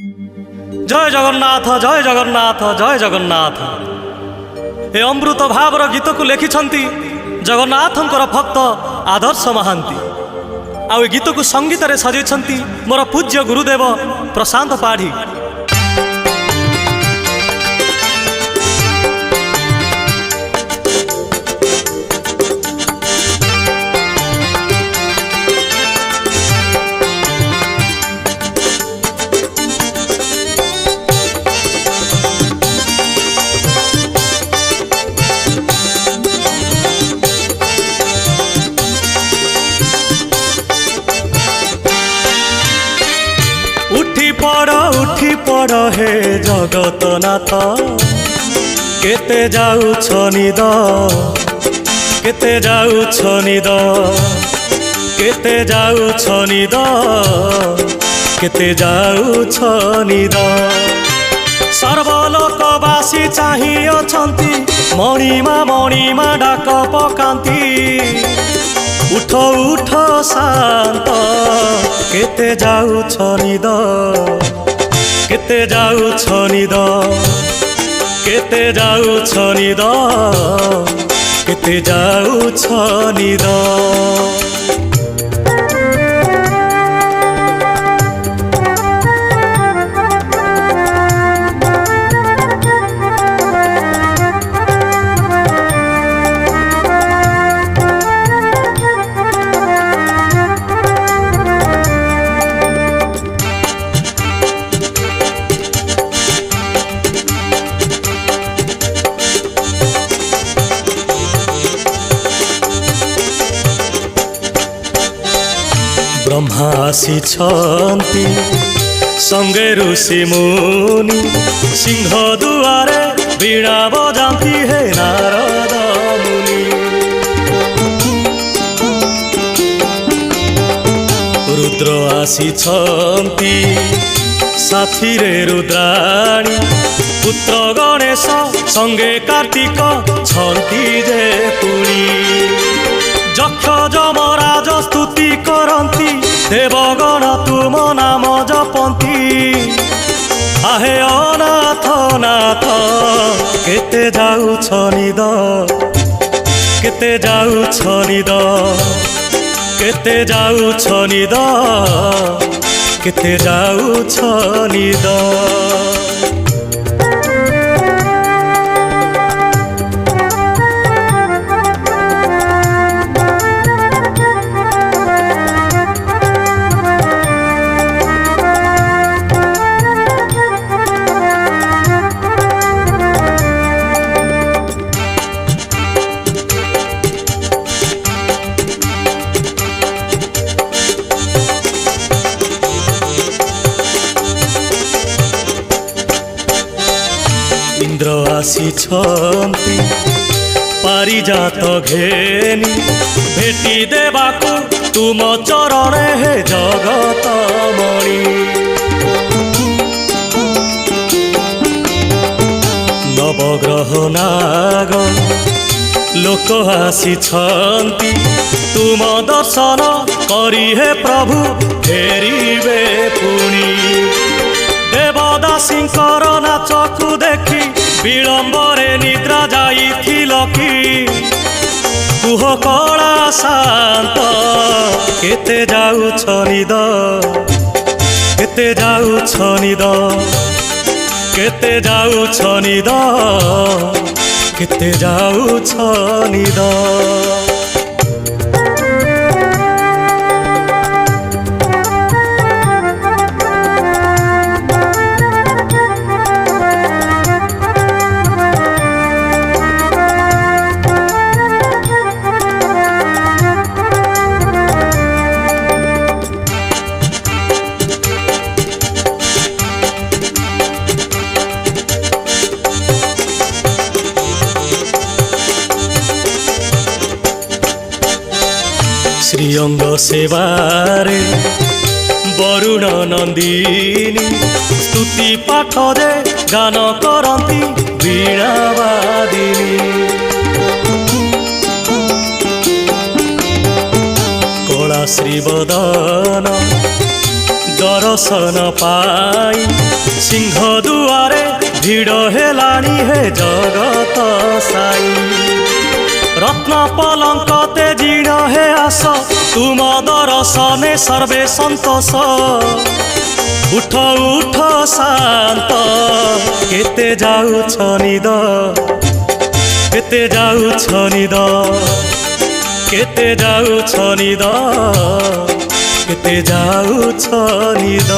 जय जगन्नाथ जय जगन्नाथ जय जगन्नाथ। ए अमृत भावर गीत को लिखिछंती जगन्नाथंकर भक्त आदर्श महांती। आ गीत को संगीत रे सजाइछंती मोर पूज्य गुरुदेव प्रशांत पाढ़ी। उठी पड़ हे जगतनाथ केते जाउछ निद केते जाउछ निद केते जाउछ निद केते जाउछ निद। सर्वलोकवासी चाहि अछंती मणिमा डाक पकांती। उठ उठ शांत केते जाउछ निद केते जाउछ निद केते जाउछ निद केते जाउछ निद। ब्रह्मा आसिछंती संगे ऋषि मुनि सिंह दुआरे वीणा बजाती हे नारद मुनि। रुद्र आसिछंती साथी रे रुद्राणी पुत्र गणेश संगे कार्तिक छंती जे पुणी। यक्ष यमराज स्तुति करंती देवगण तुम नाम जपंती। आहे अनाथ नाथ केते जाउछ निद केते जाउछ निद केते जाउछ निद केते जाउछ निद। इंद्र आसिछंती पारिजात घेनी भेटी देबाकू तुम चरण हे जगत मणि। नवग्रह नाग लोक आसिछंती तुम दर्शन करी हे प्रभु फेरिबे पुणी। देवदासींकर नाचकू देखी विलंबरे निद्रा जाइथिल कि कुह कला शांत केते जाउछ निद केते जाउछ निद केते जाउछ निद केते जाउछ निद। श्रीअंग सेवारे वरुण नंदिनी स्तुति पाठ दे गान करती वीणावादिनी। कला श्रीवदन दर्शन पाई सिंह दुआरे भिड़ हेलानी हे जगत साई रत्न पलंक तेजीण हे आस तुम दर्शने सर्वे सन्तोष उठ उठ शांत केते जाउछ निद केते जाउछ निद केते जाउछ निद केते जाउछ निद।